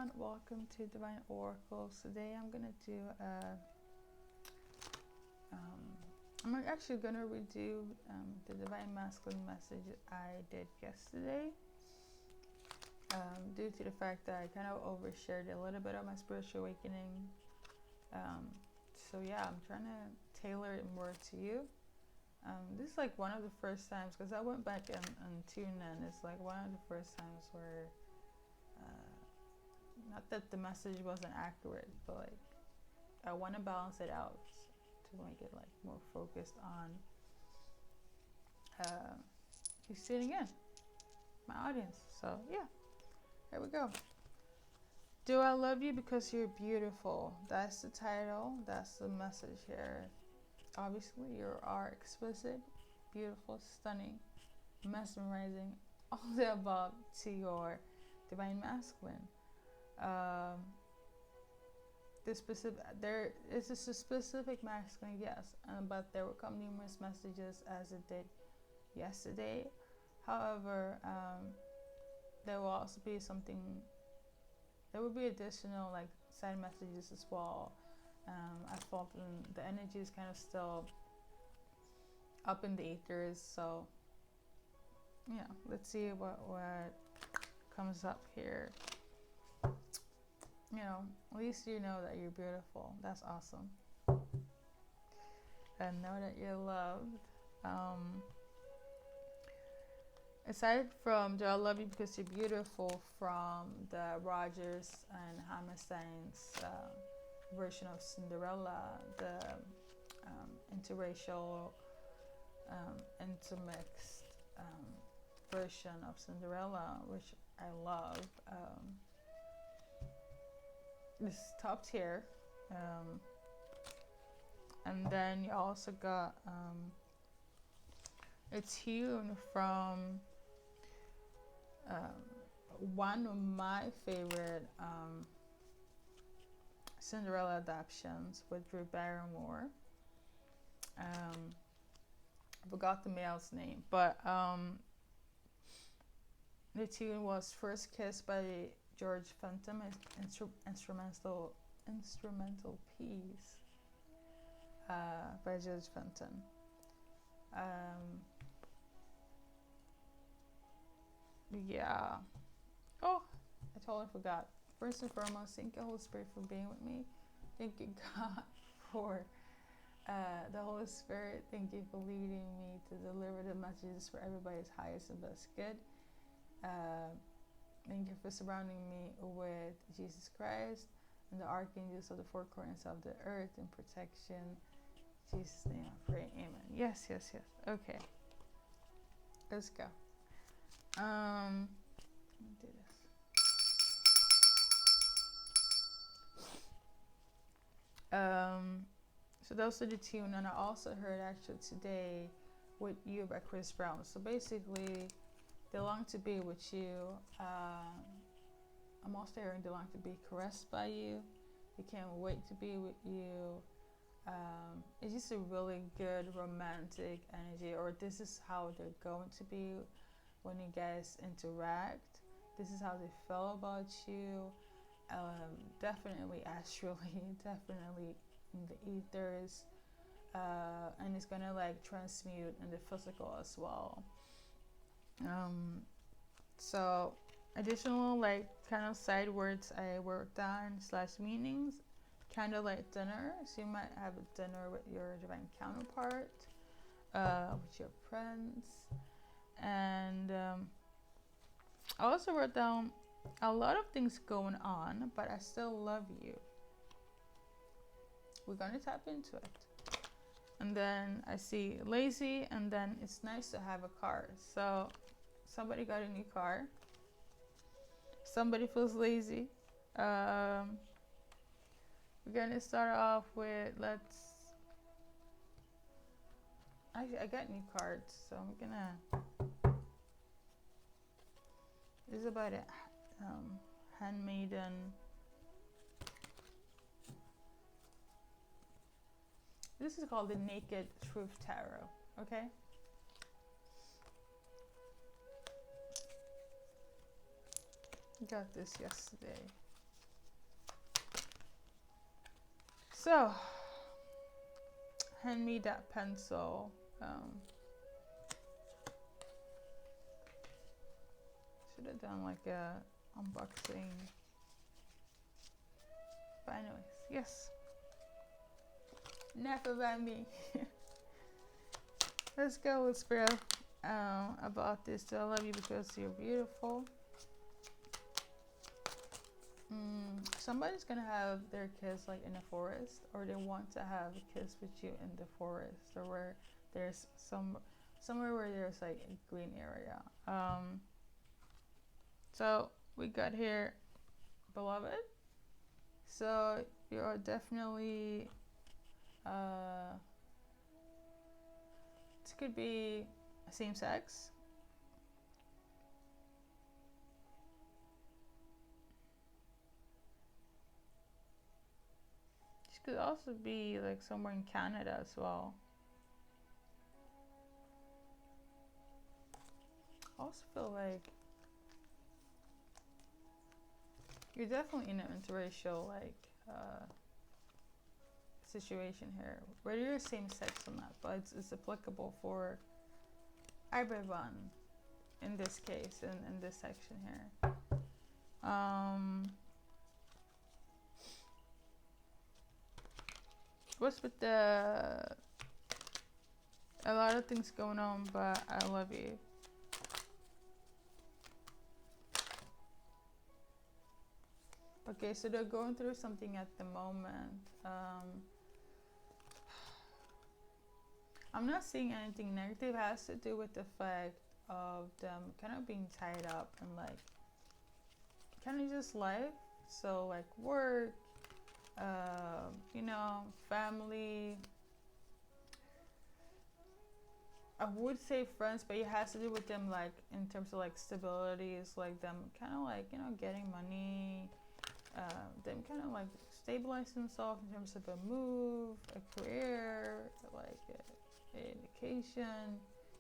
everyone, welcome to Divine Oracles. Today I'm gonna do I'm actually gonna redo the Divine Masculine message I did yesterday, due to the fact that I kind of overshared a little bit of my spiritual awakening. So yeah, I'm trying to tailor it more to you. This is like one of the first times, because I went back and tuned in. It's like one of the first times where not that the message wasn't accurate, but like I want to balance it out to make it like more focused on who's tuning in, my audience. So yeah, here we go. Do I love you because you're beautiful? That's the title. That's the message here. Obviously, you are exquisite, beautiful, stunning, mesmerizing, all the above to your divine masculine. There is a specific masculine, yes, but there will come numerous messages as it did yesterday. However, there will also be there will be additional like side messages as well. I felt the energy is kind of still up in the ethers, so yeah, let's see what comes up here. You know, at least you know that you're beautiful. That's awesome. And know that you're loved. Aside from do I love you because you're beautiful, from the Rogers and Hammerstein's version of Cinderella, the interracial, intermixed version of Cinderella, which I love. This top tier, and then you also got a tune from one of my favorite Cinderella adaptations with Drew Barrymore. I forgot the male's name, but the tune was First Kiss by George Fenton, instrumental piece by George Fenton. Yeah. Oh, I totally forgot. First and foremost, thank you, Holy Spirit, for being with me. Thank you, God, for the Holy Spirit. Thank you for leading me to deliver the messages for everybody's highest and best good. Thank you for surrounding me with Jesus Christ and the archangels of the four corners of the earth and protection. In Jesus' name I pray, amen. Yes. Okay. Let's go. Let me do this. So those are the tune, and I also heard actually today With You by Chris Brown. So basically, they long to be with you. I'm also hearing they long to be caressed by you. They can't wait to be with you. It's just a really good romantic energy, or this is how they're going to be when you guys interact. This is how they feel about you. Definitely astrally, definitely in the ethers, and it's gonna like transmute in the physical as well. So additional like kind of side words I wrote down / meanings. Candlelight dinner, so you might have a dinner with your divine counterpart, with your prince. And I also wrote down a lot of things going on, but I still love you. We're gonna tap into it. And then I see lazy, and then it's nice to have a car. So somebody got a new car. Somebody feels lazy. We're gonna start off with I got new cards, so I'm gonna. This is about a handmaiden. This is called the Naked Truth Tarot. Okay. Got this yesterday. So, hand me that pencil. Should have done like a unboxing. But anyways, yes. Enough about me. Let's go with Sparrow about this. I love you because you're beautiful. Somebody's gonna have their kiss like in a forest, or they want to have a kiss with you in the forest, or where there's somewhere where there's like a green area. So we got here, beloved. So you are definitely this could be same sex. This could also be like somewhere in Canada as well. I also feel like you're definitely in an interracial like situation here, whether you're same sex or not, but it's applicable for everyone in this case, in this section here. What's with a lot of things going on, but I love you. Okay, so they're going through something at the moment. I'm not seeing anything negative. It has to do with the fact of them kind of being tied up and like kind of just life. So like work, family. I would say friends, but it has to do with them like in terms of like stability. It's like them kind of like getting money. Them kind of like stabilize themselves in terms of a move, a career, like education,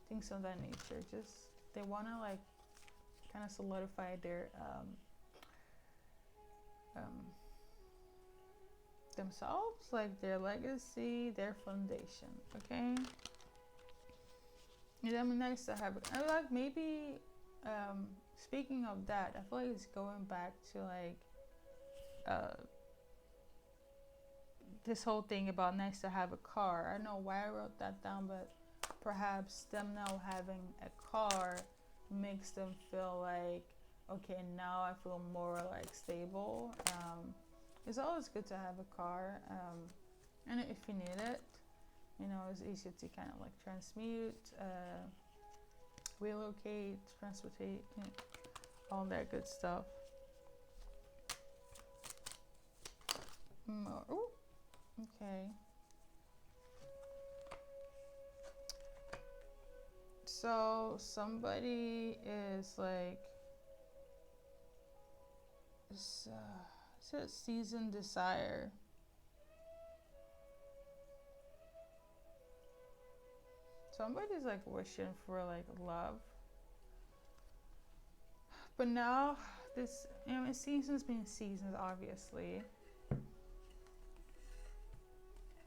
things of that nature. Just they want to like kind of solidify their themselves, like their legacy, their foundation. Okay. It would be nice to have it. I like maybe speaking of that, I feel like it's going back to like this whole thing about nice to have a car. I don't know why I wrote that down, but perhaps them now having a car makes them feel like, okay, now I feel more like stable. It's always good to have a car, and if you need it, it's easy to kind of like transmute, relocate, transportate, all that good stuff. Ooh, okay. So somebody is like, it's a seasoned desire. Somebody's like wishing for like love, but now this, seasons being seasons, obviously.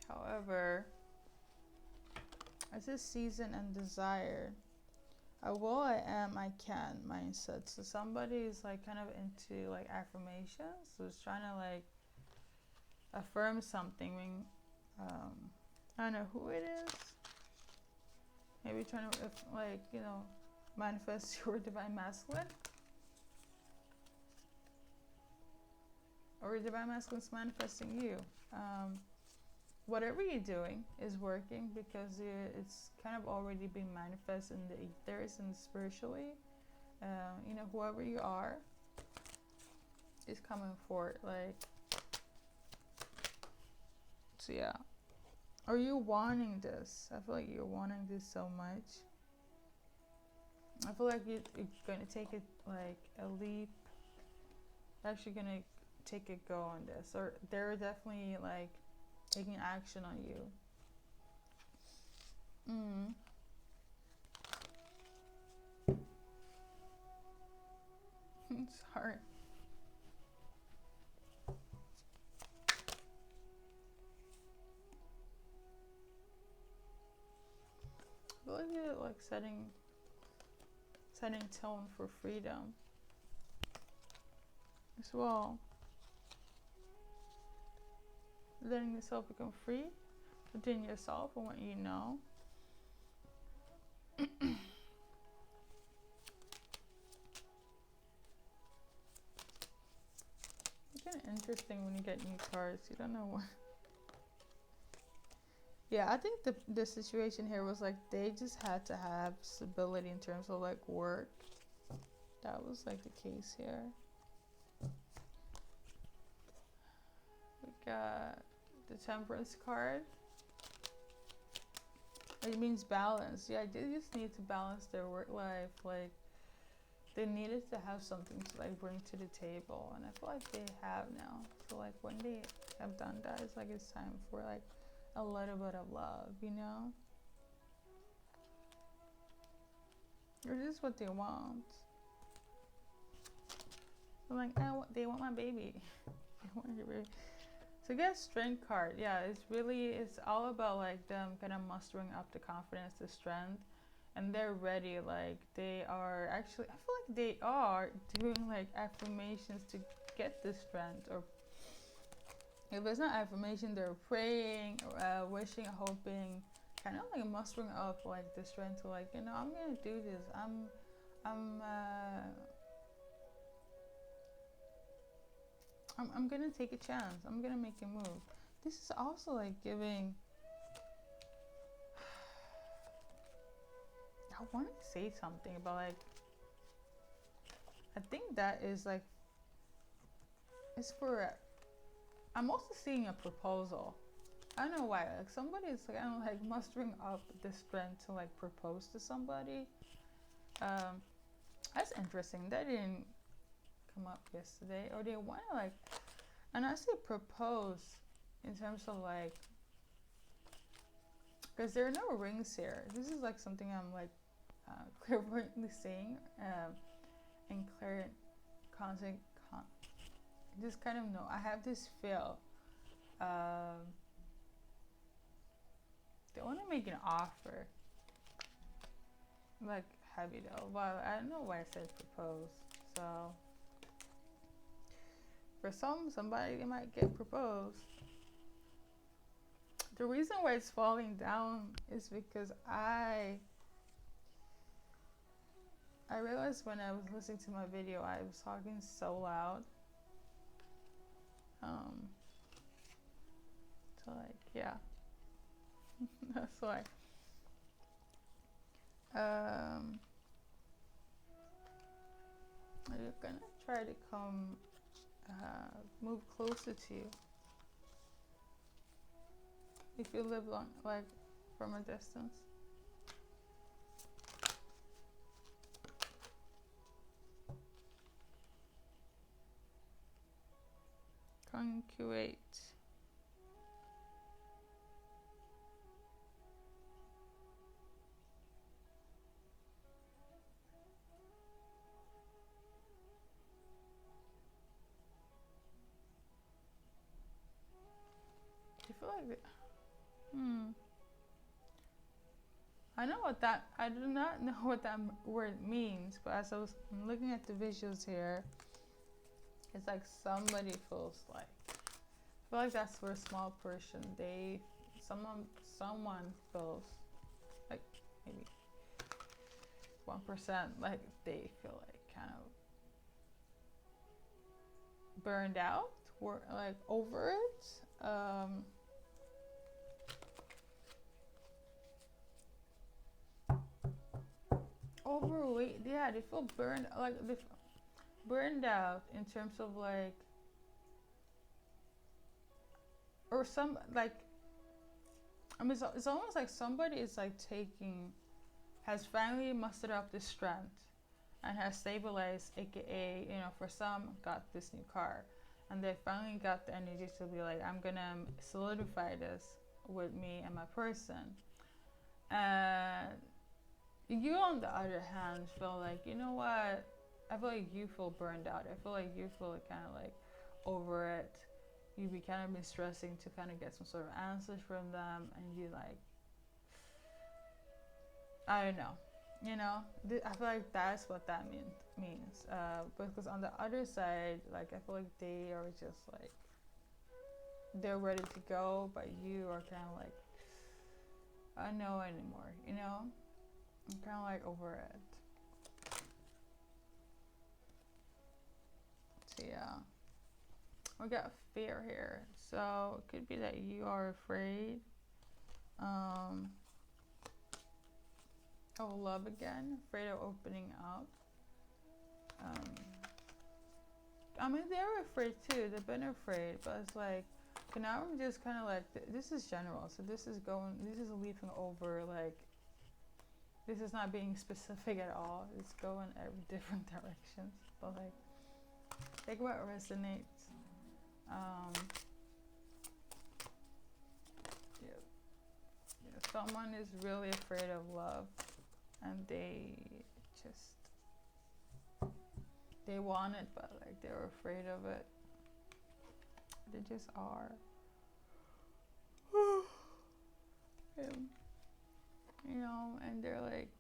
However, it's a season and desire. I will, I am, I can mindset. So somebody is like kind of into like affirmations. So it's trying to like affirm something. I don't know who it is. Maybe trying to like manifest your divine masculine, or your divine masculine's manifesting you. Whatever you're doing is working because it's kind of already being manifested in the ethers and spiritually. Whoever you are is coming forward. Like, so yeah. Are you wanting this? I feel like you're wanting this so much. I feel like you're going to take it like a leap. Actually going to take a go on this. Or they're definitely like taking action on you. Sorry. it, like setting tone for freedom as well. Letting yourself become free within yourself and what you know. It's kind of interesting when you get new cards. You don't know what. Yeah, I think the situation here was like they just had to have stability in terms of like work. That was like the case here. We got the Temperance card. It means balance. Yeah, they just need to balance their work life. Like they needed to have something to like bring to the table, and I feel like they have now. So like when they have done that, it's like it's time for like a little bit of love, you know? Or just what they want. I'm like, they want my baby. They want your baby. So get Strength card. Yeah, it's all about like them kind of mustering up the confidence, the strength, and they're ready. Like they are actually, I feel like they are doing like affirmations to get the strength, or if it's not affirmation, they're praying, wishing, hoping, kind of like mustering up like the strength to like, I'm gonna do this. I'm gonna take a chance. I'm gonna make a move. This is also like giving. I want to say something about like. I think that is like. It's for. I'm also seeing a proposal. I don't know why. Like somebody is like, I don't know, like mustering up the strength to like propose to somebody. That's interesting. That didn't come up yesterday. Or they want to like, and I say propose in terms of like, because there are no rings here. This is like something I'm like clairvoyantly saying, and clairvoyant constant. Just kind of know. I have this feel. They want to make an offer. Like heavy though. Well, I don't know why I said propose. So for somebody they might get proposed. The reason why it's falling down is because I realized when I was listening to my video, I was talking so loud. So like, yeah. That's why. I'm gonna try to come, move closer to you. If you live long, like from a distance. Concuate. I feel like I know what that. I do not know what that word means, but as I was looking at the visuals here, it's like somebody feels like. I feel like that's for a small person. Someone feels like maybe 1%. Like they feel like kind of burned out, or like over it. Overweight, yeah, they feel burned, like they burned out in terms of like, or some like, I mean, it's almost like somebody is like has finally mustered up the strength and has stabilized, aka, for some got this new car, and they finally got the energy to be like, I'm gonna solidify this with me and my person. And you, on the other hand, feel like, you know what? I feel like you feel burned out. I feel like you feel kind of like over it. You be kind of been stressing to kind of get some sort of answers from them, and you like, I don't know. You know, I feel like that's what that means. Because on the other side, like I feel like they are just like they're ready to go, but you are kind of like I don't know anymore. You know, I'm kind of like over it. So yeah, we got fear here. So it could be that you are afraid of love again, afraid of opening up. I mean, they're afraid too. They've been afraid, but it's like, okay, now I'm just kind of like, this is general. So this is leaping over, like, this is not being specific at all. It's going every different directions. But like, take what resonates. Yeah, yeah, someone is really afraid of love, and they want it, but like they're afraid of it. They just are. You know, and they're like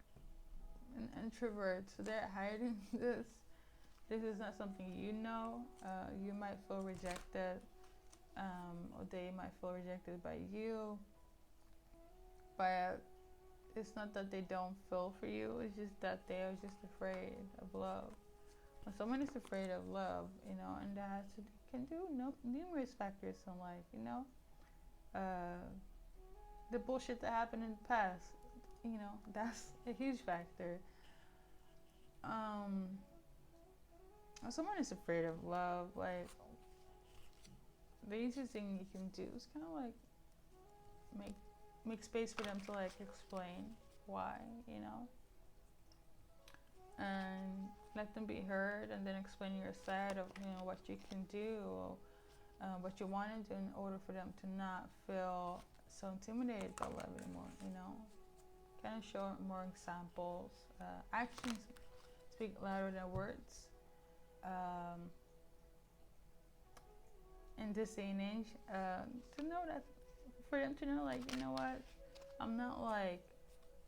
an introvert, so they're hiding this. This is not something you know. You might feel rejected, or they might feel rejected by you. But it's not that they don't feel for you. It's just that they are just afraid of love. When someone is afraid of love, you know, and that can do numerous factors in life, you know. The bullshit that happened in the past, you know, that's a huge factor. When someone is afraid of love, like the easiest thing you can do is kind of like make space for them to like explain why, you know, and let them be heard, and then explain your side of what you can do, what you want to do in order for them to not feel so intimidated by love anymore. You know, kind of show more examples. Actions speak louder than words. In this day and age, to know that, for them to know, like, you know what, I'm not like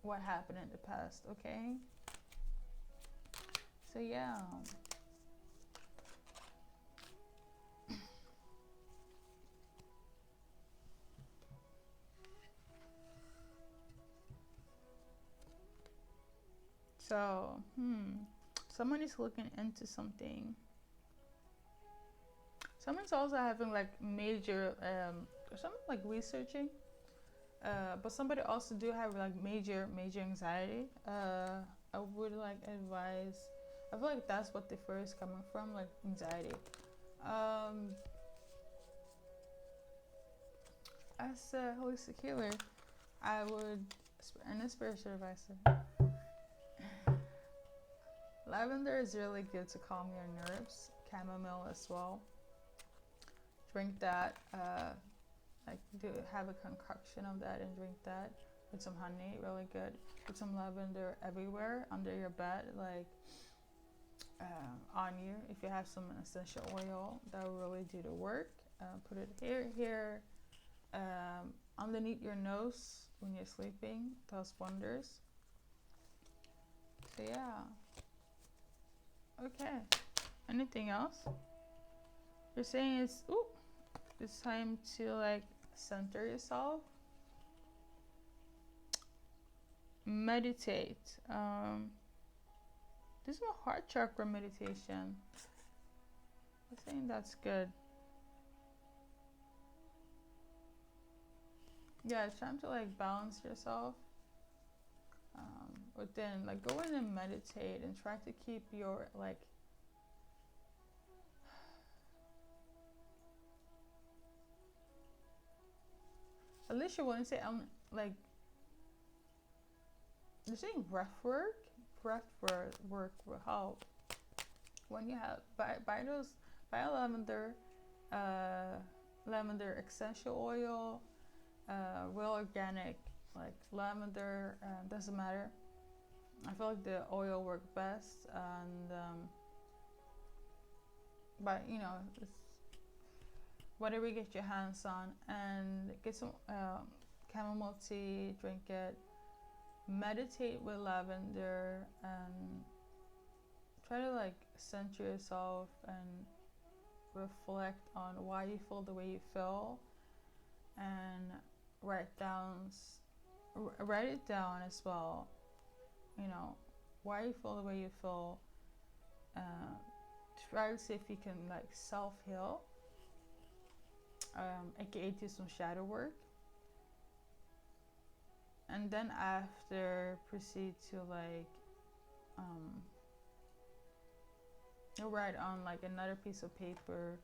what happened in the past, okay? So yeah. So, someone is looking into something. Someone's also having like major, or someone like researching. But somebody also do have like major anxiety. I would like advise. I feel like that's what the fear is coming from, like anxiety. As a holistic healer, I would, and a spiritual advisor, lavender is really good to calm your nerves. Chamomile as well. Drink that. Like have a concoction of that and drink that with some honey. Really good. Put some lavender everywhere under your bed, like on you. If you have some essential oil, that will really do the work. Put it here, underneath your nose when you're sleeping. Does wonders. So yeah. Okay. Anything else? You're saying it's time to like center yourself. Meditate. This is a heart chakra meditation. I'm saying that's good. Yeah, it's time to like balance yourself. But then like go in and meditate and try to keep your like at least you wouldn't say like you're saying breath work will help when you have buy lavender lavender essential oil, real organic like lavender, doesn't matter. I feel like the oil works best, and but you know, it's whatever you get your hands on, and get some chamomile tea, drink it. meditate with lavender and try to like center yourself and reflect on why you feel the way you feel, and write it down as well. You know, why you feel the way you feel. Try to see if you can like self-heal, aka do some shadow work, and then after proceed to like you'll write on like another piece of paper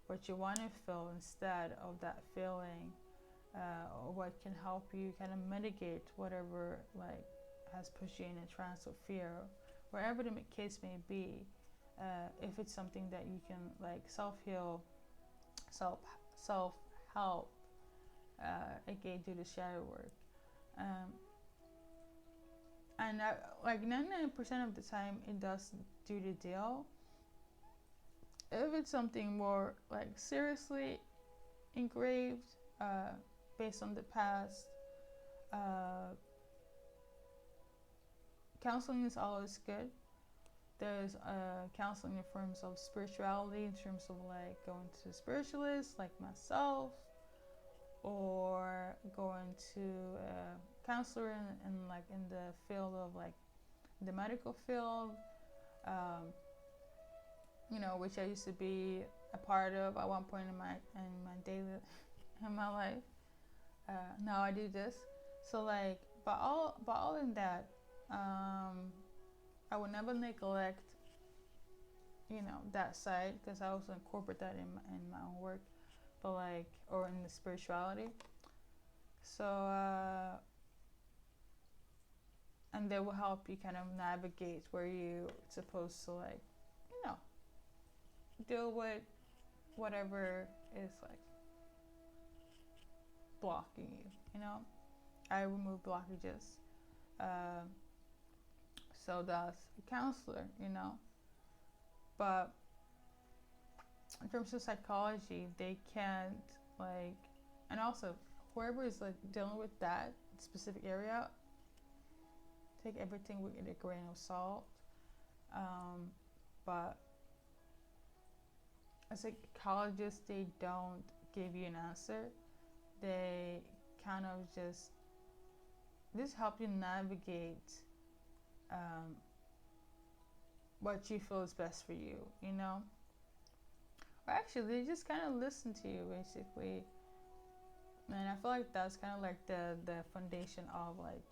what you want to feel instead of that feeling, or what can help you kind of mitigate whatever like has pushed you in a trance of fear, wherever the case may be. If it's something that you can like self-heal, self-help, aka do the shadow work. And like 99% of the time it does do the deal. If it's something more like seriously engraved, based on the past, counseling is always good. There's counseling in terms of spirituality, in terms of like going to spiritualists like myself, or going to a counselor in like in the field of like the medical field, you know, which I used to be a part of at one point in my life. Now I do this. So like, but all in that, I would never neglect, you know, that side, because I also incorporate that in my own work, but like, or in the spirituality. So and they will help you kind of navigate where you're supposed to like, you know, deal with whatever is like blocking you, you know. I remove blockages. So that's a counselor, you know. But in terms of psychology, they can't like, and also whoever is like dealing with that specific area, take everything with a grain of salt. But as psychologists, they don't give you an answer. They kind of just help you navigate what you feel is best for you, you know. Or actually, they just kind of listen to you, basically. And I feel like that's kind of like the foundation of like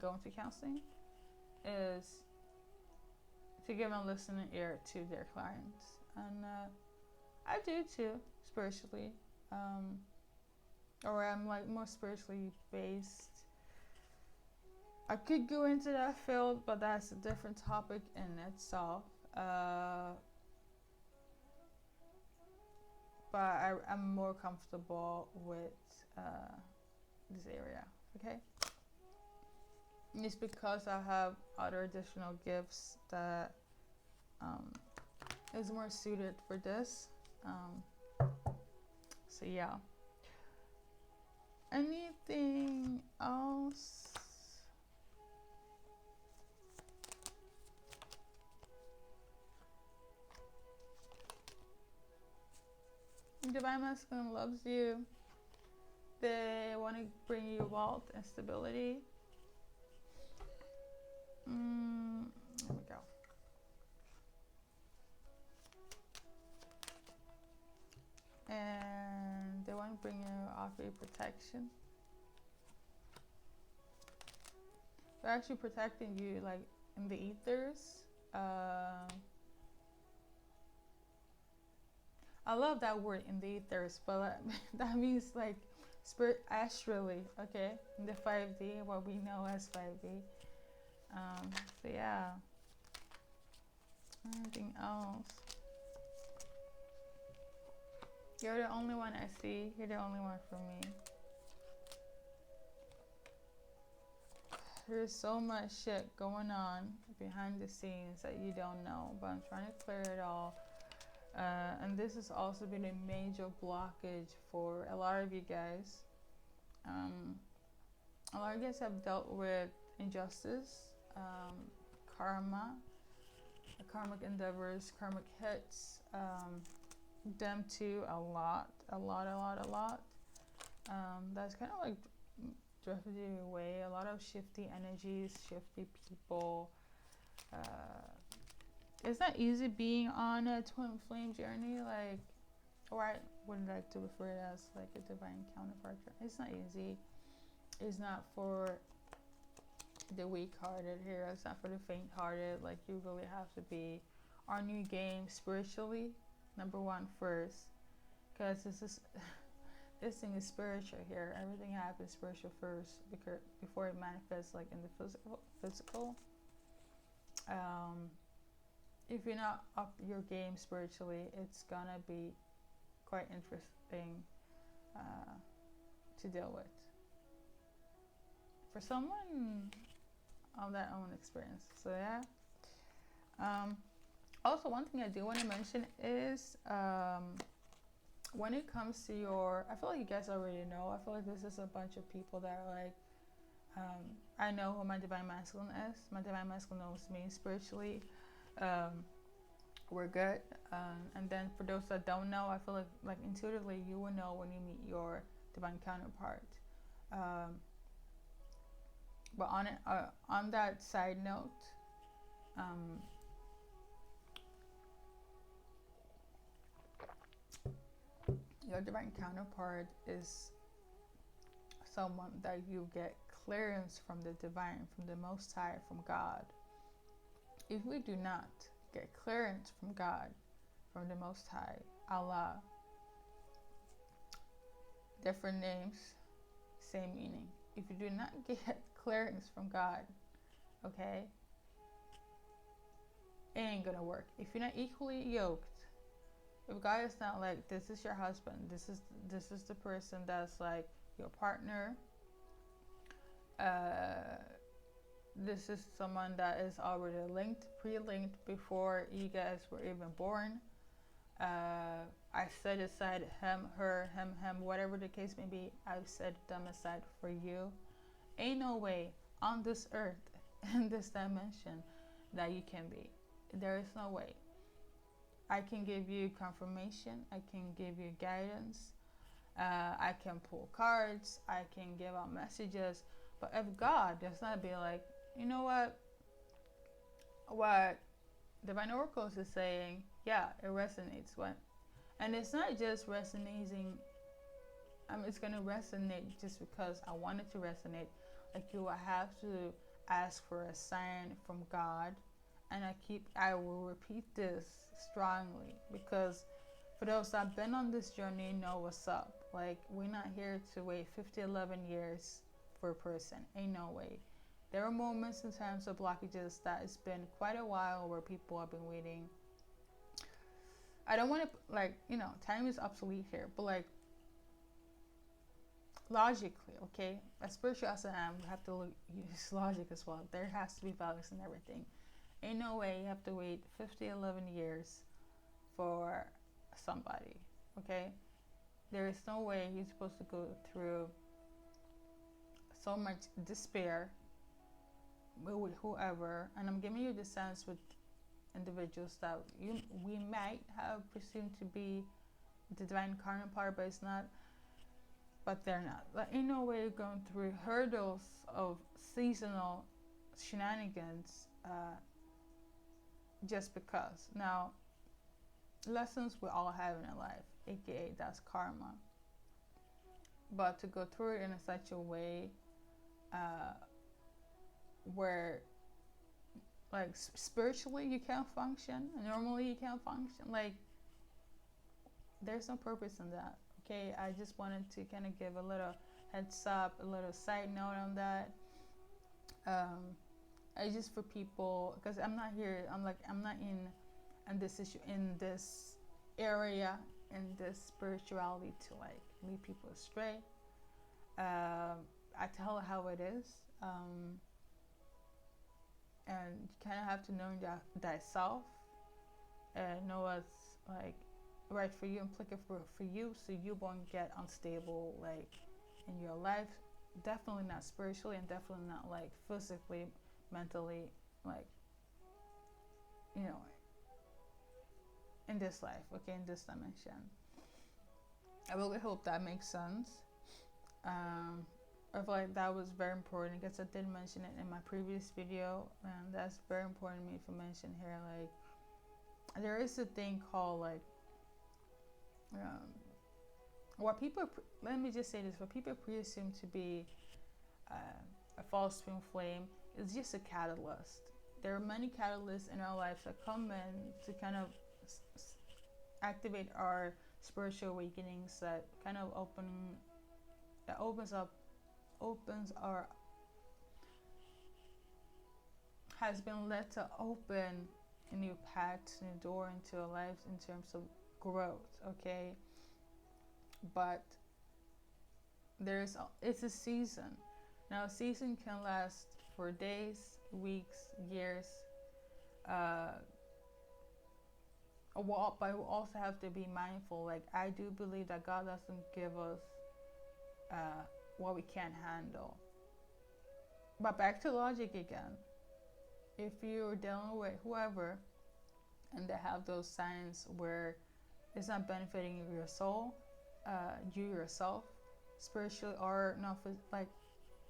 going to counseling, is to give a listening ear to their clients. And I do too, spiritually. Or I'm like more spiritually based. I could go into that field, but that's a different topic in itself. But I'm more comfortable with this area, okay? And it's because I have other additional gifts that is more suited for this. So yeah. Anything else? Divine Masculine loves you. They want to bring you wealth and stability. There we go. And they want to bring you off your protection. They're actually protecting you like in the ethers. I love that word, in the ethers, but that means like spirit astrally, okay? In the 5D, what we know as 5D. So yeah. Anything else? You're the only one I see. You're the only one for me. There's so much shit going on behind the scenes that you don't know, but I'm trying to clear it all. And this has also been a major blockage for a lot of you guys. a lot of you guys have dealt with injustice, karma, karmic endeavors, karmic hits, them too, a lot. That's kind of like drifted you away. A lot of shifty energies, shifty people. It's not easy being on a twin flame journey, like, or I would like to refer it as like a divine counterpart. It's not easy. It's not for the weak-hearted here. It's not for the faint-hearted. Like, you really have to be on your game spiritually, number one first, because this thing is spiritual here. Everything happens spiritual first, because before it manifests like in the physical. If you're not up your game spiritually, it's gonna be quite interesting to deal with for someone of their own experience. So yeah. Also, one thing I do want to mention is when it comes to your, I feel like you guys already know. I feel like this is a bunch of people that are like, I know who my divine masculine is. My divine masculine knows me spiritually. We're good. And then for those that don't know, I feel like intuitively you will know when you meet your divine counterpart. But on that side note, your divine counterpart is someone that you get clearance from the divine, from the Most High, from God. If we do not get clearance from God, from the Most High, Allah, different names, same meaning. If you do not get clearance from God, okay, it ain't gonna work. If you're not equally yoked, if God is not like, this is your husband, this is the person that's like your partner, this is someone that is already linked, pre-linked before you guys were even born. I set aside him, her, him, whatever the case may be. I've set them aside for you. Ain't no way on this earth, in this dimension, that you can be. There is no way. I can give you confirmation. I can give you guidance. I can pull cards. I can give out messages. But if God does not be like, you know what Divine Oracles is saying, yeah, it resonates. And it's not just resonating. It's going to resonate just because I want it to resonate. Like, you will have to ask for a sign from God. And I will repeat this strongly, because for those that have been on this journey know what's up. Like, we're not here to wait 11 years for a person. Ain't no way. There are moments in times of blockages that it's been quite a while where people have been waiting. I don't want to, time is obsolete here, but like, logically, okay, as spiritual as I am, we have to use logic as well. There has to be values in everything. Ain't no way you have to wait 11 years for somebody, okay? There is no way you're supposed to go through so much despair with whoever. And I'm giving you the sense with individuals that we might have presumed to be the divine counterpart, but it's not. But they're not. Like, ain't no way you're going through hurdles of seasonal shenanigans just because. Now, lessons we all have in our life, aka that's karma. But to go through it in such a way where, like, spiritually you can't function, and normally you can't function, like, there's no purpose in that. Okay, I just wanted to kind of give a little heads up, a little side note on that. I just for people, because I'm not here. I'm not in this issue, in this area, in this spirituality to like lead people astray. I tell how it is, and you kind of have to know thyself and know what's like right for you and applicable for you, so you won't get unstable like in your life, definitely not spiritually, and definitely not like physically, mentally, like, you know, in this life, okay, in this dimension. I really hope that makes sense. I feel like that was very important because I did mention it in my previous video, and that's very important to me to mention here. Like, there is a thing called like, what people, let me just say this, what people presume to be a false twin flame is just a catalyst. There are many catalysts in our lives that come in to kind of activate our spiritual awakenings, that kind of opens our, has been led to open a new path, a new door into our lives in terms of growth, okay? But it's a season. Now, a season can last for days, weeks, years, but we also have to be mindful. Like, I do believe that God doesn't give us what we can't handle. But back to logic again. If you're dealing with whoever and they have those signs where it's not benefiting your soul, you yourself, spiritually or not, like,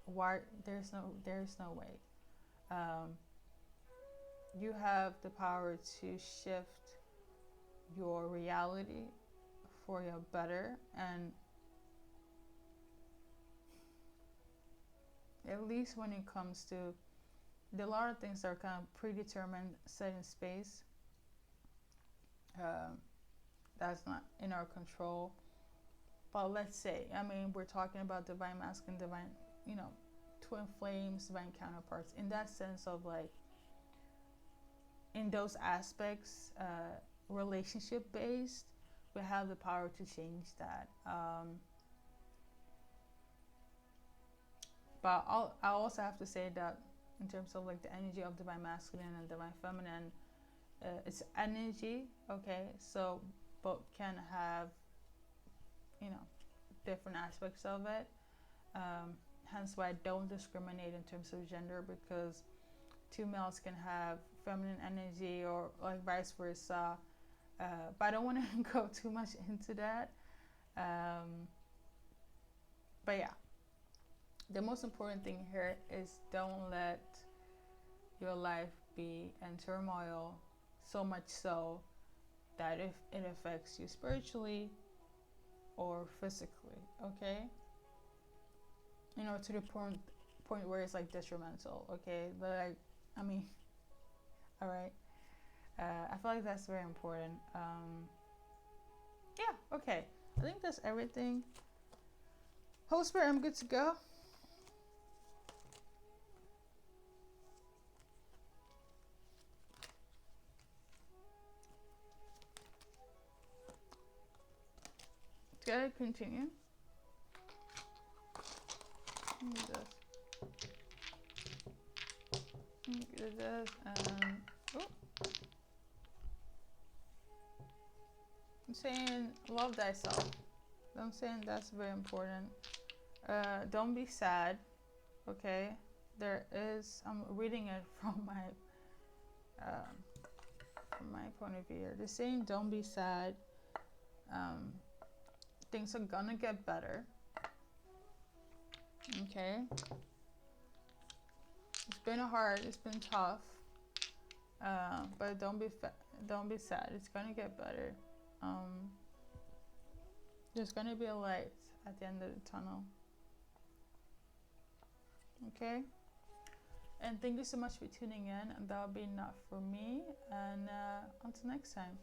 why, there's no way. You have the power to shift your reality for your better, and at least when it comes to, there are a lot of things that are kind of predetermined, set in space, that's not in our control. But let's say, I mean, we're talking about divine masculine, divine, you know, twin flames, divine counterparts, in that sense of like, in those aspects, relationship based, we have the power to change that. But I also have to say that in terms of like the energy of divine masculine and divine feminine, it's energy, okay? So both can have, you know, different aspects of it. Hence why I don't discriminate in terms of gender, because two males can have feminine energy or like vice versa. But I don't want to go too much into that. But yeah, the most important thing here is don't let your life be in turmoil, so much so that if it affects you spiritually or physically, okay? You know, to the point where it's like detrimental, okay? Like, I mean, all right. I feel like that's very important. Yeah, okay. I think that's everything. Holy Spirit, I'm good to go. Gotta continue. Do this. I'm saying love thyself. I'm saying that's very important. Don't be sad, okay? There is, I'm reading it from my point of view. They're saying don't be sad. Things are gonna get better. Okay. It's been tough. But don't be sad. It's gonna get better. There's gonna be a light at the end of the tunnel. Okay. And thank you so much for tuning in. And that'll be enough for me. And until next time.